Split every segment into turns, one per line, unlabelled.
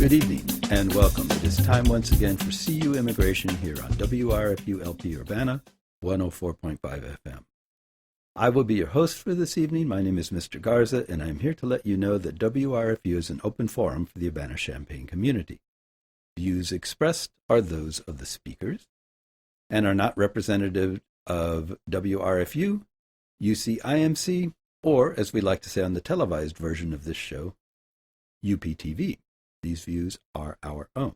Good evening and welcome. It is time once again for CU Immigration here on WRFU LP Urbana 104.5 FM. I will be your host for this evening. My name is Mr. Garza, and I'm here to let you know that WRFU is an open forum for the Urbana-Champaign community. Views expressed are those of the speakers and are not representative of WRFU, UCIMC, or, as we like to say on the televised version of this show, UPTV. These views are our own.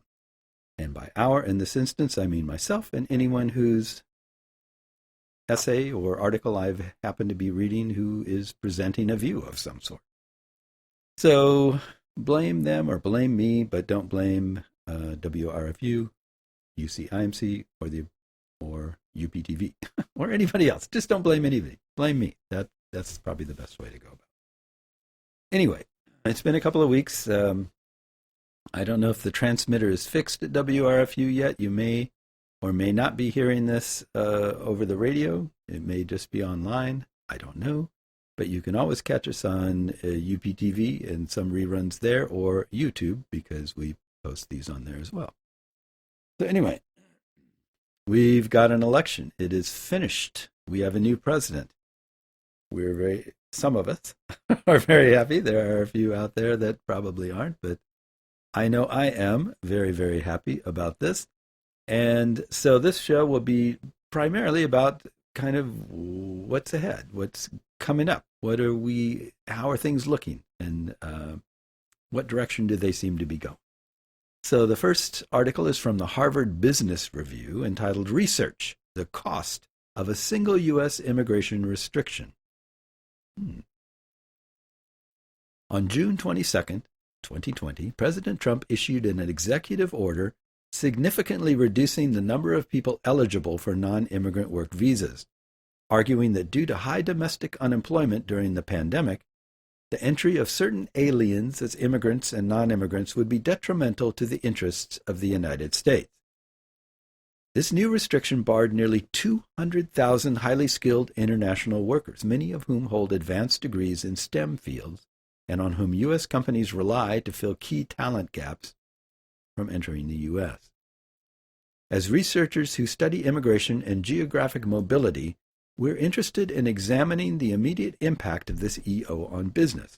And by our, in this instance, I mean myself and anyone whose essay or article I've happened to be reading who is presenting a view of some sort. So blame them or blame me, but don't blame WRFU, UCIMC, or UPTV, or anybody else. Just don't blame anybody. Blame me. That's probably the best way to go about it. Anyway, it's been a couple of weeks. I don't know if the transmitter is fixed at WRFU yet. You may or may not be hearing this over the radio. It may just be online. I don't know. But you can always catch us on UPTV and some reruns there, or YouTube, because we post these on there as well. So anyway, we've got an election. It is finished. We have a new president. Some of us are very happy. There are a few out there that probably aren't, but I know I am very, very happy about this. And so this show will be primarily about kind of what's ahead, what's coming up, how are things looking, and what direction do they seem to be going. So the first article is from the Harvard Business Review entitled Research, the Cost of a Single U.S. Immigration Restriction. On June 22nd, 2020, President Trump issued an executive order significantly reducing the number of people eligible for non-immigrant work visas, arguing that due to high domestic unemployment during the pandemic, the entry of certain aliens as immigrants and non-immigrants would be detrimental to the interests of the United States. This new restriction barred nearly 200,000 highly skilled international workers, many of whom hold advanced degrees in STEM fields, and on whom U.S. companies rely to fill key talent gaps from entering the U.S. As researchers who study immigration and geographic mobility, we're interested in examining the immediate impact of this EO on business.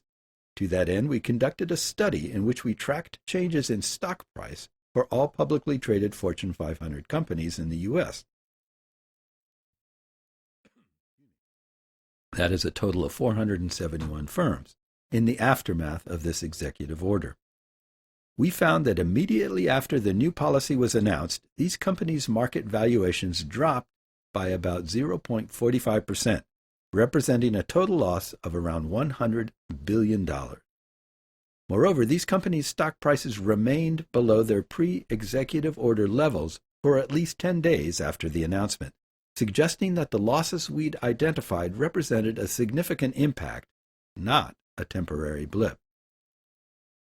To that end, we conducted a study in which we tracked changes in stock price for all publicly traded Fortune 500 companies in the U.S. That is a total of 471 firms. In the aftermath of this executive order, we found that immediately after the new policy was announced, these companies' market valuations dropped by about 0.45%, representing a total loss of around $100 billion. Moreover, these companies' stock prices remained below their pre-executive order levels for at least 10 days after the announcement, suggesting that the losses we'd identified represented a significant impact, not a temporary blip.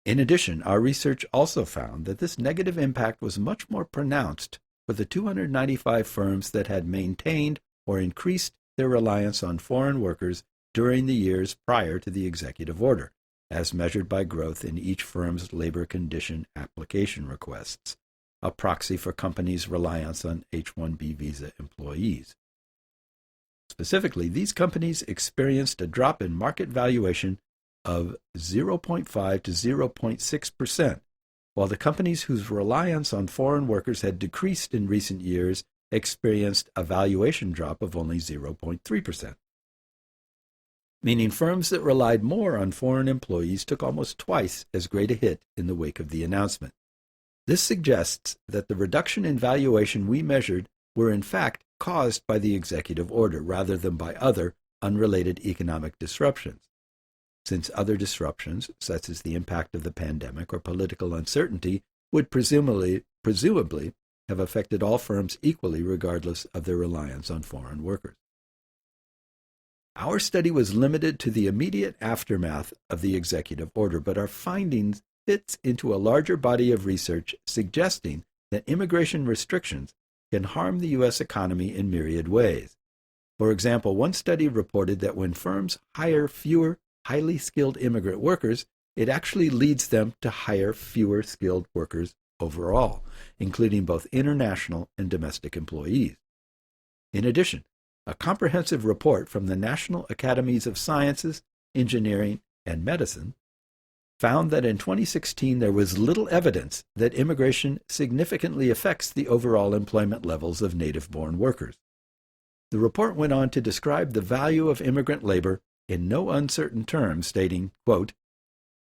In addition, our research also found that this negative impact was much more pronounced for the 295 firms that had maintained or increased their reliance on foreign workers during the years prior to the executive order, as measured by growth in each firm's labor condition application requests, a proxy for companies' reliance on H-1B visa employees. Specifically, these companies experienced a drop in market valuation of 0.5 to 0.6%, while the companies whose reliance on foreign workers had decreased in recent years experienced a valuation drop of only 0.3%. Meaning firms that relied more on foreign employees took almost twice as great a hit in the wake of the announcement. This suggests that the reduction in valuation we measured were in fact caused by the executive order rather than by other unrelated economic disruptions, since other disruptions, such as the impact of the pandemic or political uncertainty, would presumably have affected all firms equally regardless of their reliance on foreign workers. Our study was limited to the immediate aftermath of the executive order, but our findings fits into a larger body of research suggesting that immigration restrictions can harm the U.S. economy in myriad ways. For example, one study reported that when firms hire fewer highly skilled immigrant workers, it actually leads them to hire fewer skilled workers overall, including both international and domestic employees. In addition, a comprehensive report from the National Academies of Sciences, Engineering, and Medicine found that in 2016 there was little evidence that immigration significantly affects the overall employment levels of native-born workers. The report went on to describe the value of immigrant labor in no uncertain terms, stating, quote,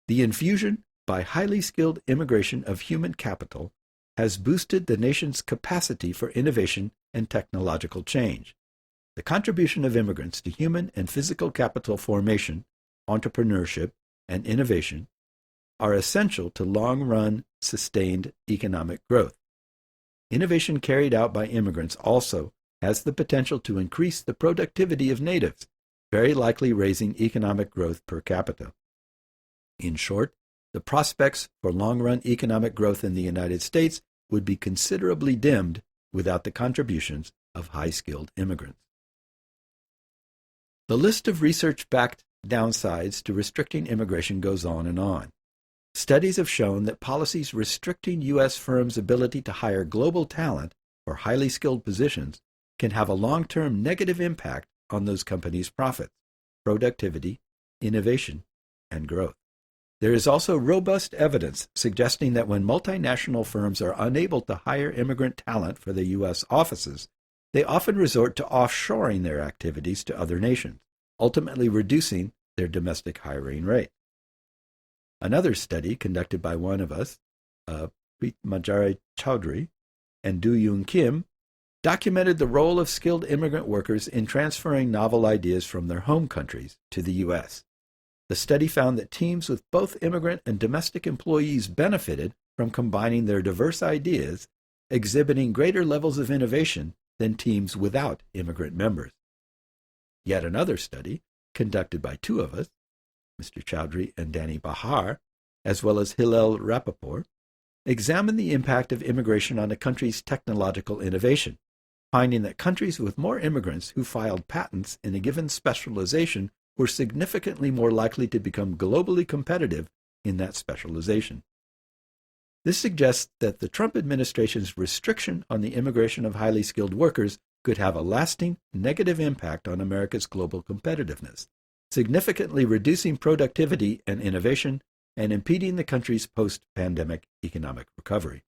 "The infusion by highly skilled immigration of human capital has boosted the nation's capacity for innovation and technological change. The contribution of immigrants to human and physical capital formation, entrepreneurship, and innovation are essential to long-run, sustained economic growth. Innovation carried out by immigrants also has the potential to increase the productivity of natives, very likely raising economic growth per capita. In short, the prospects for long-run economic growth in the United States would be considerably dimmed without the contributions of high-skilled immigrants." The list of research-backed downsides to restricting immigration goes on and on. Studies have shown that policies restricting U.S. firms' ability to hire global talent for highly skilled positions can have a long-term negative impact on those companies' profits, productivity, innovation, and growth. There is also robust evidence suggesting that when multinational firms are unable to hire immigrant talent for their U.S. offices, they often resort to offshoring their activities to other nations, ultimately reducing their domestic hiring rate. Another study conducted by one of us, Manjari Chowdhury and Do Yoon Kim, documented the role of skilled immigrant workers in transferring novel ideas from their home countries to the U.S. The study found that teams with both immigrant and domestic employees benefited from combining their diverse ideas, exhibiting greater levels of innovation than teams without immigrant members. Yet another study, conducted by two of us, Mr. Chowdhury and Danny Bahar, as well as Hillel Rappaport, examined the impact of immigration on a country's technological innovation, finding that countries with more immigrants who filed patents in a given specialization were significantly more likely to become globally competitive in that specialization. This suggests that the Trump administration's restriction on the immigration of highly skilled workers could have a lasting negative impact on America's global competitiveness, significantly reducing productivity and innovation and impeding the country's post-pandemic economic recovery.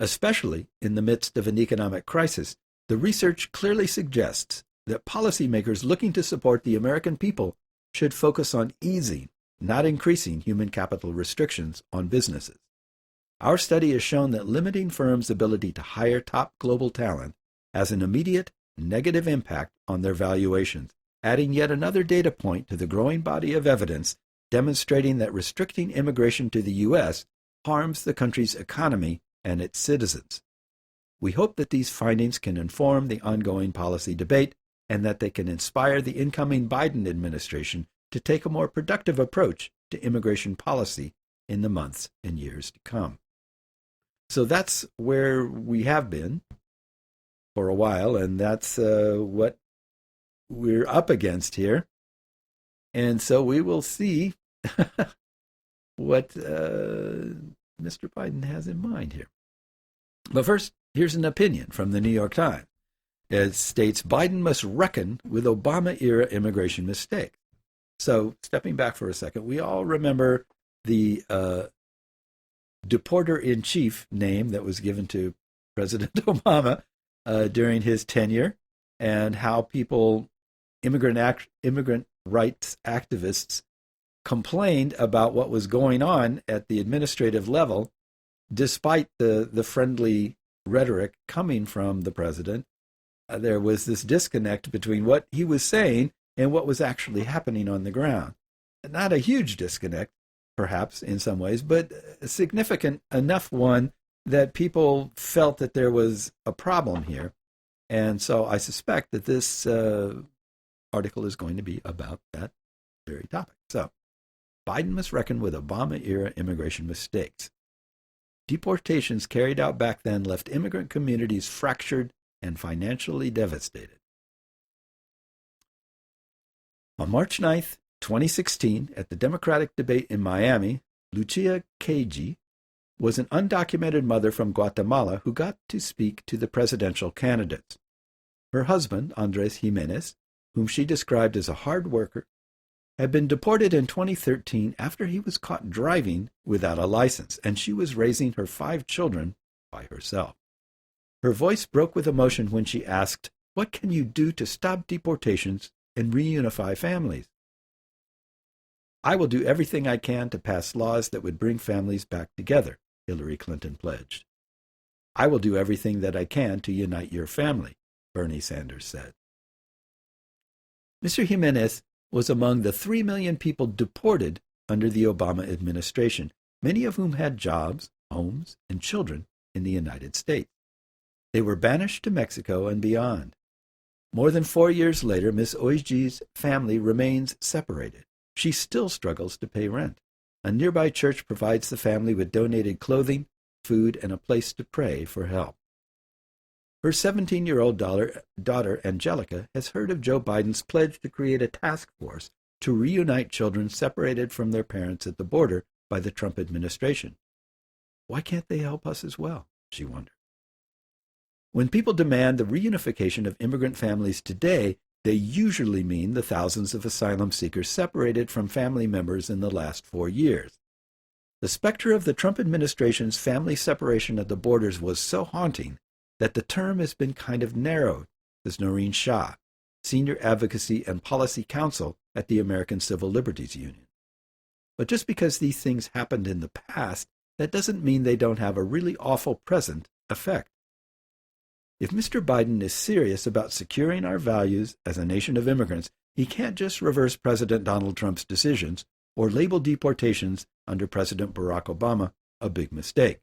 Especially in the midst of an economic crisis, the research clearly suggests that policymakers looking to support the American people should focus on easing, not increasing human capital restrictions on businesses. Our study has shown that limiting firms' ability to hire top global talent has an immediate negative impact on their valuations, adding yet another data point to the growing body of evidence demonstrating that restricting immigration to the U.S. harms the country's economy and its citizens. We hope that these findings can inform the ongoing policy debate and that they can inspire the incoming Biden administration to take a more productive approach to immigration policy in the months and years to come. So that's where we have been for a while, and that's what we're up against here. And so we will see what Mr. Biden has in mind here. But first, here's an opinion from the New York Times. It states, Biden must reckon with Obama-era immigration mistakes. So, stepping back for a second, we all remember the deporter-in-chief name that was given to President Obama during his tenure, and how people, immigrant rights activists, complained about what was going on at the administrative level, despite the friendly rhetoric coming from the president. There was this disconnect between what he was saying and what was actually happening on the ground. Not a huge disconnect, perhaps, in some ways, but a significant enough one that people felt that there was a problem here. And so I suspect that this article is going to be about that very topic. So, Biden must reckon with Obama-era immigration mistakes. Deportations carried out back then left immigrant communities fractured and financially devastated. On March 9th, 2016, at the Democratic debate in Miami, Lucia Caggi was an undocumented mother from Guatemala who got to speak to the presidential candidates. Her husband, Andres Jimenez, whom she described as a hard worker, had been deported in 2013 after he was caught driving without a license, and she was raising her 5 children by herself. Her voice broke with emotion when she asked, "What can you do to stop deportations and reunify families?" "I will do everything I can to pass laws that would bring families back together," Hillary Clinton pledged. "I will do everything that I can to unite your family," Bernie Sanders said. Mr. Jimenez was among the 3 million people deported under the Obama administration, many of whom had jobs, homes, and children in the United States. They were banished to Mexico and beyond. More than 4 years later, Ms. Oiji's family remains separated. She still struggles to pay rent. A nearby church provides the family with donated clothing, food, and a place to pray for help. Her 17-year-old daughter, Angelica, has heard of Joe Biden's pledge to create a task force to reunite children separated from their parents at the border by the Trump administration. Why can't they help us as well? She wondered. When people demand the reunification of immigrant families today, they usually mean the thousands of asylum seekers separated from family members in the last 4 years. The specter of the Trump administration's family separation at the borders was so haunting that the term has been kind of narrowed, says Noreen Shah, Senior Advocacy and Policy Counsel at the American Civil Liberties Union. But just because these things happened in the past, that doesn't mean they don't have a really awful present effect. If Mr. Biden is serious about securing our values as a nation of immigrants, he can't just reverse President Donald Trump's decisions or label deportations under President Barack Obama a big mistake.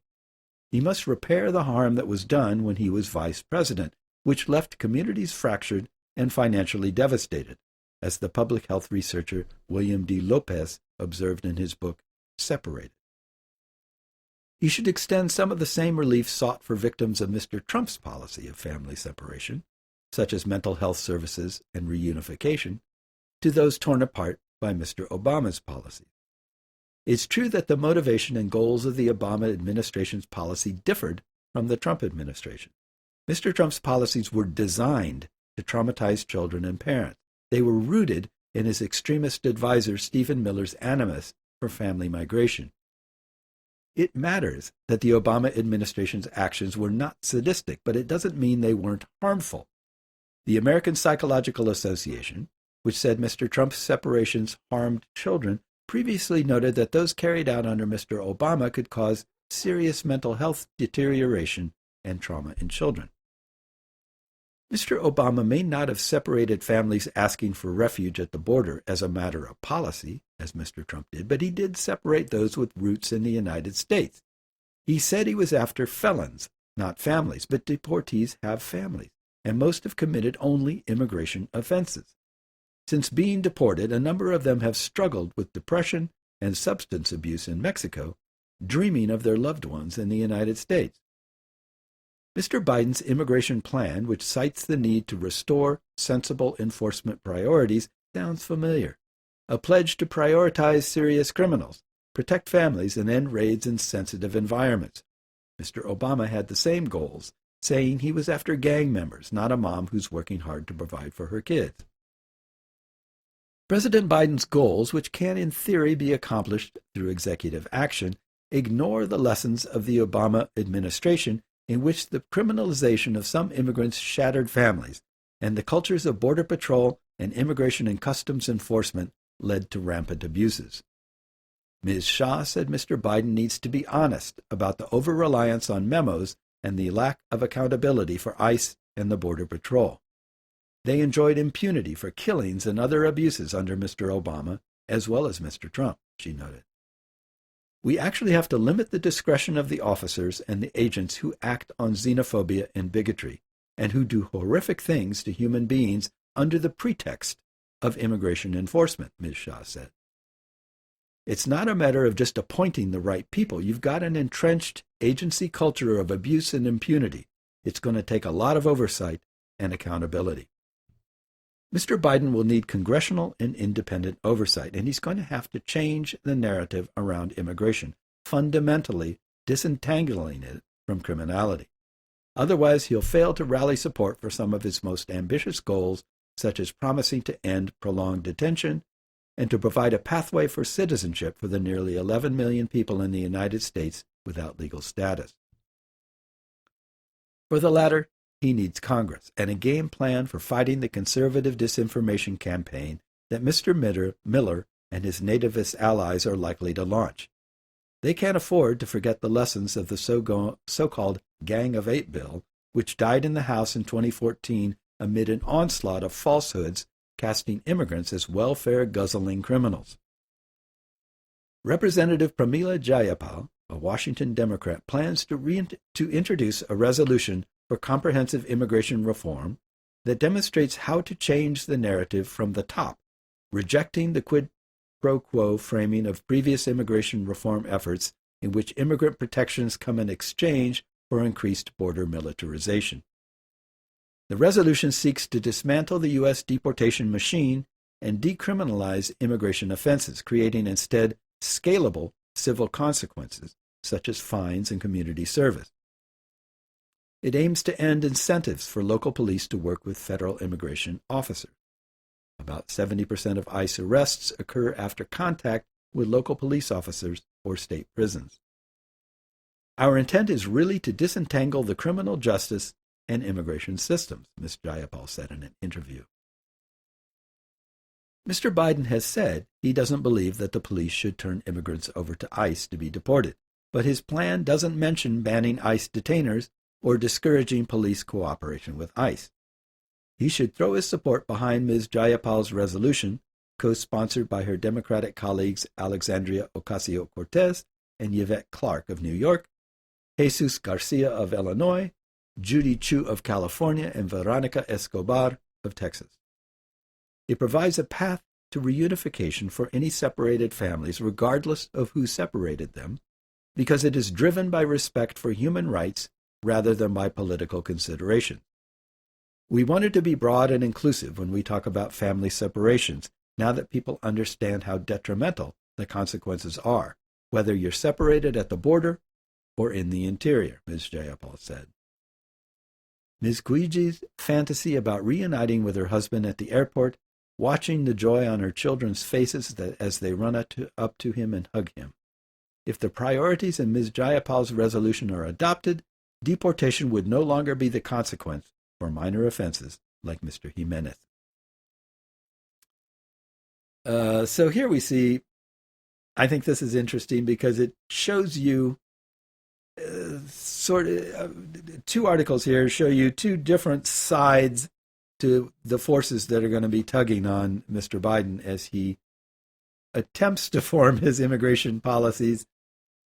He must repair the harm that was done when he was vice president, which left communities fractured and financially devastated, as the public health researcher William D. Lopez observed in his book, Separated. He should extend some of the same relief sought for victims of Mr. Trump's policy of family separation, such as mental health services and reunification, to those torn apart by Mr. Obama's policy. It's true that the motivation and goals of the Obama administration's policy differed from the Trump administration. Mr. Trump's policies were designed to traumatize children and parents. They were rooted in his extremist advisor Stephen Miller's animus for family migration. It matters that the Obama administration's actions were not sadistic, but it doesn't mean they weren't harmful. The American Psychological Association, which said Mr. Trump's separations harmed children, previously noted that those carried out under Mr. Obama could cause serious mental health deterioration and trauma in children. Mr. Obama may not have separated families asking for refuge at the border as a matter of policy, as Mr. Trump did, but he did separate those with roots in the United States. He said he was after felons, not families, but deportees have families, and most have committed only immigration offenses. Since being deported, a number of them have struggled with depression and substance abuse in Mexico, dreaming of their loved ones in the United States. Mr. Biden's immigration plan, which cites the need to restore sensible enforcement priorities, sounds familiar. A pledge to prioritize serious criminals, protect families, and end raids in sensitive environments. Mr. Obama had the same goals, saying he was after gang members, not a mom who's working hard to provide for her kids. President Biden's goals, which can in theory be accomplished through executive action, ignore the lessons of the Obama administration, in which the criminalization of some immigrants shattered families, and the cultures of Border Patrol and Immigration and Customs Enforcement led to rampant abuses. Ms. Shah said Mr. Biden needs to be honest about the over-reliance on memos and the lack of accountability for ICE and the Border Patrol. They enjoyed impunity for killings and other abuses under Mr. Obama, as well as Mr. Trump, she noted. We actually have to limit the discretion of the officers and the agents who act on xenophobia and bigotry, and who do horrific things to human beings under the pretext of immigration enforcement, Ms. Shah said. It's not a matter of just appointing the right people. You've got an entrenched agency culture of abuse and impunity. It's going to take a lot of oversight and accountability. Mr. Biden will need congressional and independent oversight, and he's going to have to change the narrative around immigration, fundamentally disentangling it from criminality. Otherwise, he'll fail to rally support for some of his most ambitious goals, such as promising to end prolonged detention and to provide a pathway for citizenship for the nearly 11 million people in the United States without legal status. For the latter, he needs Congress and a game plan for fighting the conservative disinformation campaign that Mr. Miller and his nativist allies are likely to launch. They can't afford to forget the lessons of the so-called Gang of Eight bill, which died in the House in 2014 amid an onslaught of falsehoods casting immigrants as welfare-guzzling criminals. Representative Pramila Jayapal, a Washington Democrat, plans to introduce a resolution for comprehensive immigration reform that demonstrates how to change the narrative from the top, rejecting the quid pro quo framing of previous immigration reform efforts in which immigrant protections come in exchange for increased border militarization. The resolution seeks to dismantle the U.S. deportation machine and decriminalize immigration offenses, creating instead scalable civil consequences, such as fines and community service. It aims to end incentives for local police to work with federal immigration officers. About 70% of ICE arrests occur after contact with local police officers or state prisons. Our intent is really to disentangle the criminal justice and immigration systems, Ms. Jayapal said in an interview. Mr. Biden has said he doesn't believe that the police should turn immigrants over to ICE to be deported, but his plan doesn't mention banning ICE detainers or discouraging police cooperation with ICE. He should throw his support behind Ms. Jayapal's resolution, co-sponsored by her Democratic colleagues Alexandria Ocasio-Cortez and Yvette Clarke of New York, Jesus Garcia of Illinois, Judy Chu of California, and Veronica Escobar of Texas. It provides a path to reunification for any separated families, regardless of who separated them, because it is driven by respect for human rights rather than by political consideration. We wanted to be broad and inclusive when we talk about family separations, now that people understand how detrimental the consequences are, whether you're separated at the border or in the interior, Ms. Jayapal said. Ms. Guiji's fantasy about reuniting with her husband at the airport, watching the joy on her children's faces as they run up to him and hug him. If the priorities in Ms. Jayapal's resolution are adopted, deportation would no longer be the consequence for minor offenses like Mr. Jimenez. So here we see, I think this is interesting because it shows you two articles here show you two different sides to the forces that are going to be tugging on Mr. Biden as he attempts to form his immigration policies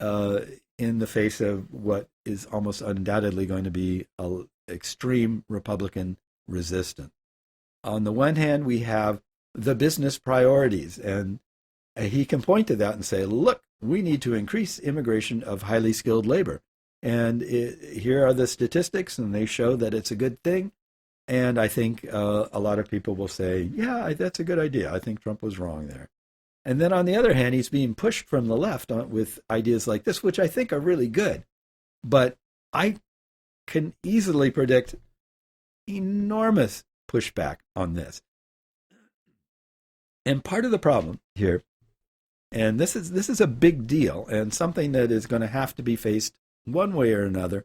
in the face of what is almost undoubtedly going to be an extreme Republican resistance. On the one hand, we have the business priorities, and he can point to that and say, look, we need to increase immigration of highly skilled labor. And here are the statistics, and they show that it's a good thing. And I think a lot of people will say, yeah, that's a good idea. I think Trump was wrong there. And then on the other hand, he's being pushed from the left with ideas like this, which I think are really good. But I can easily predict enormous pushback on this. And part of the problem here, and this is a big deal and something that is going to have to be faced one way or another.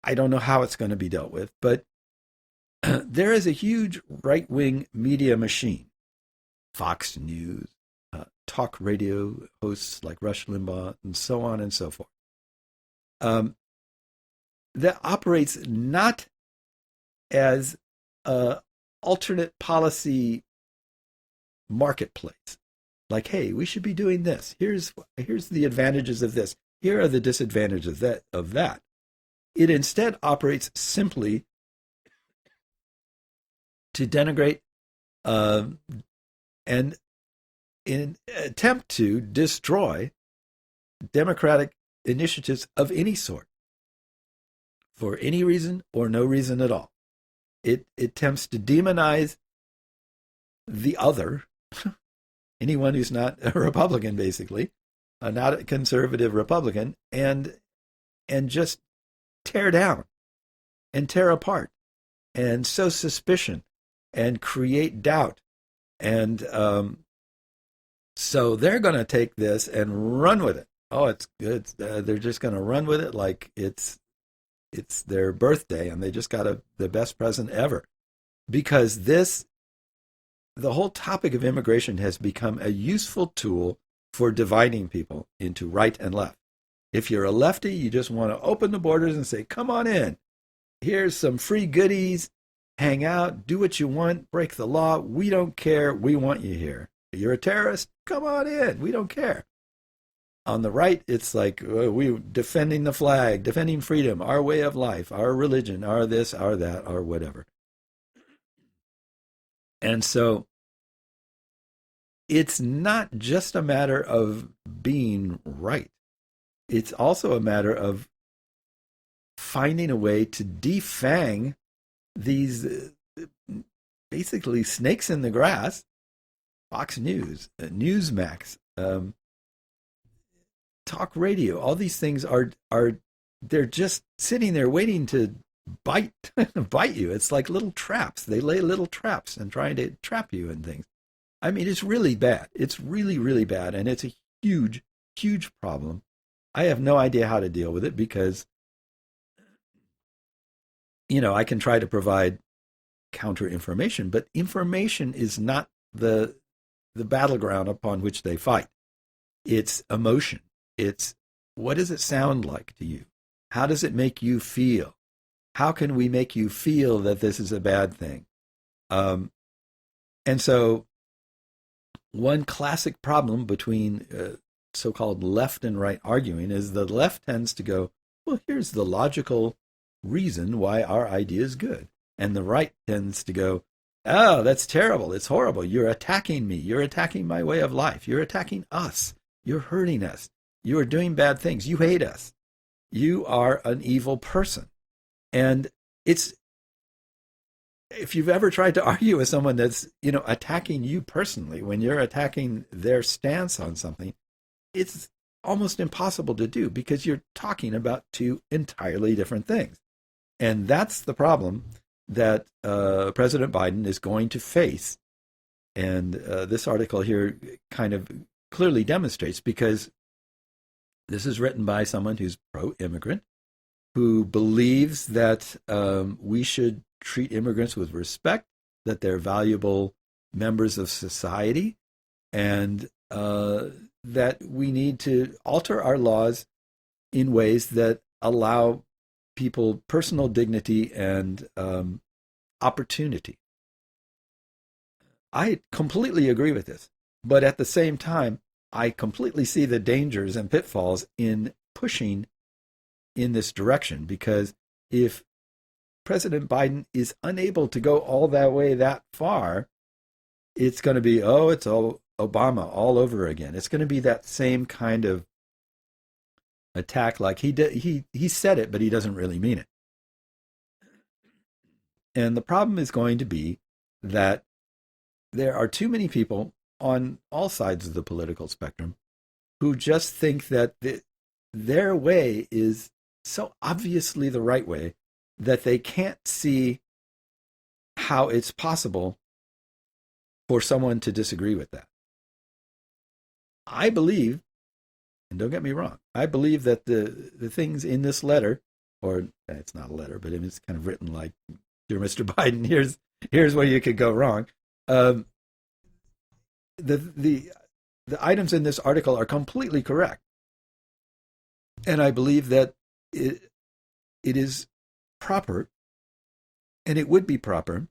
I don't know how it's going to be dealt with, but there is a huge right-wing media machine, Fox News, talk radio hosts like Rush Limbaugh, and so on and so forth, that operates not as an alternate policy marketplace. Like, hey, we should be doing this. Here's the advantages of this. Here are the disadvantages of that. It instead operates simply to denigrate and in an attempt to destroy democratic initiatives of any sort for any reason or no reason at all. It attempts to demonize the other, anyone who's not a Republican, basically, not a conservative Republican, and just tear down and tear apart and sow suspicion and create doubt. And so they're going to take this and run with it. Oh, it's good. They're just going to run with it like it's their birthday, and they just got the best present ever. Because the whole topic of immigration has become a useful tool for dividing people into right and left. If you're a lefty, you just want to open the borders and say, come on in. Here's some free goodies. Hang out, do what you want, break the law. We don't care. We want you here. You're a terrorist? Come on in. We don't care. On the right, it's like we defending the flag, defending freedom, our way of life, our religion, our this, our that, our whatever. And so it's not just a matter of being right. It's also a matter of finding a way to defang these basically snakes in the grass. Fox News, Newsmax, talk radio, all these things are they're just sitting there waiting to bite you. It's like little traps. They lay little traps and trying to trap you and things. I mean, it's really bad. It's really, really bad, and it's a huge, huge problem. I have no idea how to deal with it because, I can try to provide counter information, but information is not the battleground upon which they fight. It's emotion. It's what does it sound like to you? How does it make you feel? How can we make you feel that this is a bad thing? And so one classic problem between so-called left and right arguing is the left tends to go, well, here's the logical reason why our idea is good. And the right tends to go, oh, that's terrible. It's horrible. You're attacking me. You're attacking my way of life. You're attacking us. You're hurting us. You are doing bad things. You hate us. You are an evil person. And if you've ever tried to argue with someone that's, attacking you personally, when you're attacking their stance on something, it's almost impossible to do because you're talking about two entirely different things. And that's the problem that President Biden is going to face. And this article here kind of clearly demonstrates, because this is written by someone who's pro-immigrant, who believes that we should treat immigrants with respect, that they're valuable members of society, and that we need to alter our laws in ways that allow people personal dignity and opportunity. I completely agree with this, but at the same time, I completely see the dangers and pitfalls in pushing in this direction, because if President Biden is unable to go all that way that far, it's going to be, it's all Obama all over again. It's going to be that same kind of attack, like he said it, but he doesn't really mean it. And the problem is going to be that there are too many people on all sides of the political spectrum who just think that their way is so obviously the right way that they can't see how it's possible for someone to disagree with that. I believe, and don't get me wrong, I believe that the things in this letter, or it's not a letter, but it's kind of written like, dear Mr. Biden, here's where you could go wrong. The items in this article are completely correct. And I believe that it is proper, and it would be proper,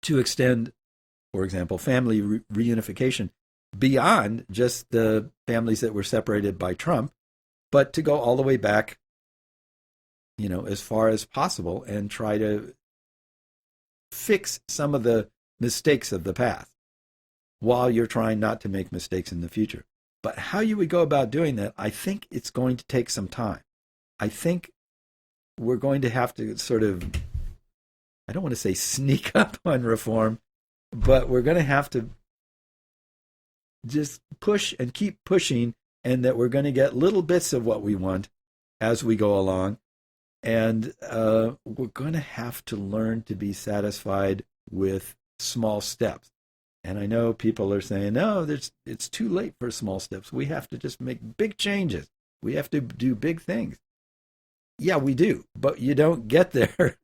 to extend, for example, family reunification beyond just the families that were separated by Trump, but to go all the way back, as far as possible and try to fix some of the mistakes of the past while you're trying not to make mistakes in the future. But how you would go about doing that, I think it's going to take some time. I think we're going to have to sort of, I don't want to say sneak up on reform, but we're going to have to just push and keep pushing, and that we're going to get little bits of what we want as we go along. And we're going to have to learn to be satisfied with small steps. And I know people are saying, no, it's too late for small steps. We have to just make big changes. We have to do big things. Yeah, we do, but you don't get there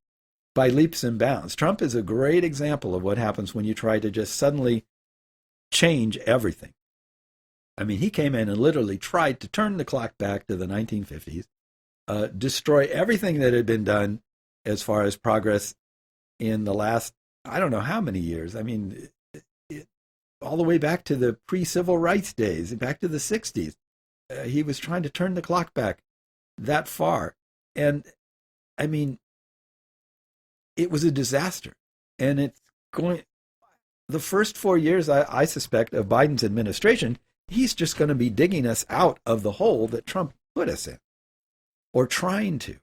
by leaps and bounds. Trump is a great example of what happens when you try to just suddenly change everything. I mean, he came in and literally tried to turn the clock back to the 1950s, destroy everything that had been done as far as progress in the last, I don't know how many years. I mean, all the way back to the pre-civil rights days, back to the 60s. He was trying to turn the clock back that far. And, I mean, it was a disaster. And it's going, the first 4 years, I suspect, of Biden's administration, he's just going to be digging us out of the hole that Trump put us in, or trying to.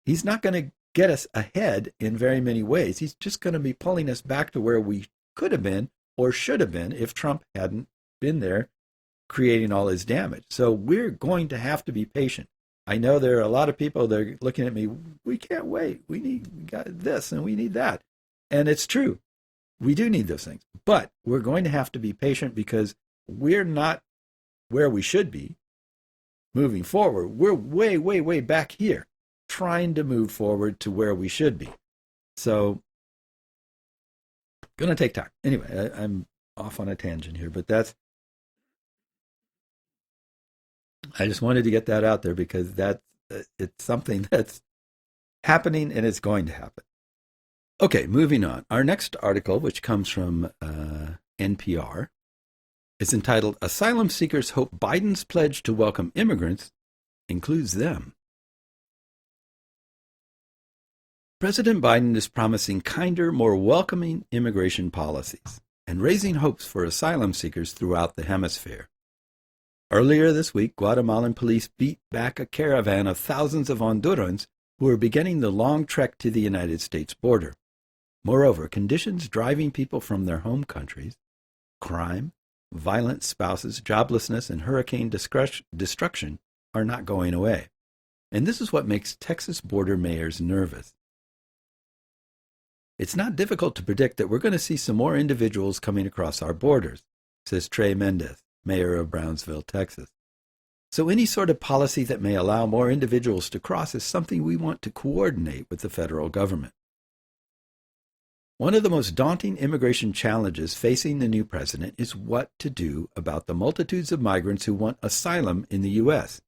He's not going to get us ahead in very many ways. He's just going to be pulling us back to where we could have been or should have been if Trump hadn't been there creating all his damage. So we're going to have to be patient. I know there are a lot of people that are looking at me, we can't wait. We got this and we need that. And it's true. We do need those things. But we're going to have to be patient because we're not where we should be moving forward. We're way, way, way back here trying to move forward to where we should be. So going to take time. Anyway, I'm off on a tangent here, but I just wanted to get that out there because it's something that's happening and it's going to happen. Okay, moving on. Our next article, which comes from NPR, is entitled Asylum Seekers Hope Biden's Pledge to Welcome Immigrants Includes Them. President Biden is promising kinder, more welcoming immigration policies and raising hopes for asylum seekers throughout the hemisphere. Earlier this week, Guatemalan police beat back a caravan of thousands of Hondurans who were beginning the long trek to the United States border. Moreover, conditions driving people from their home countries, crime, violent spouses, joblessness, and hurricane destruction are not going away. And this is what makes Texas border mayors nervous. It's not difficult to predict that we're going to see some more individuals coming across our borders, says Trey Mendez, mayor of Brownsville, Texas. So any sort of policy that may allow more individuals to cross is something we want to coordinate with the federal government. One of the most daunting immigration challenges facing the new president is what to do about the multitudes of migrants who want asylum in the U.S.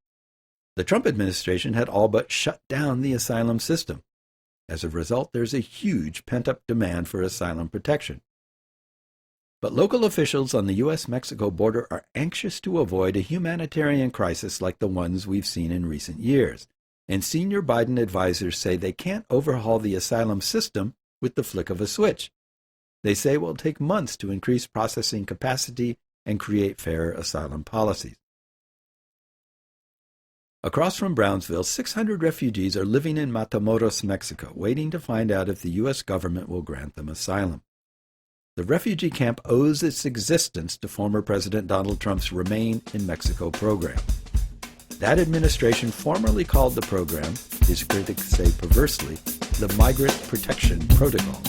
The Trump administration had all but shut down the asylum system. As a result, there's a huge pent-up demand for asylum protection. But local officials on the U.S.-Mexico border are anxious to avoid a humanitarian crisis like the ones we've seen in recent years, and senior Biden advisors say they can't overhaul the asylum system with the flick of a switch. They say it will take months to increase processing capacity and create fair asylum policies. Across from Brownsville, 600 refugees are living in Matamoros, Mexico, waiting to find out if the U.S. government will grant them asylum. The refugee camp owes its existence to former President Donald Trump's Remain in Mexico program. That administration formerly called the program, his critics say perversely, the Migrant Protection Protocol.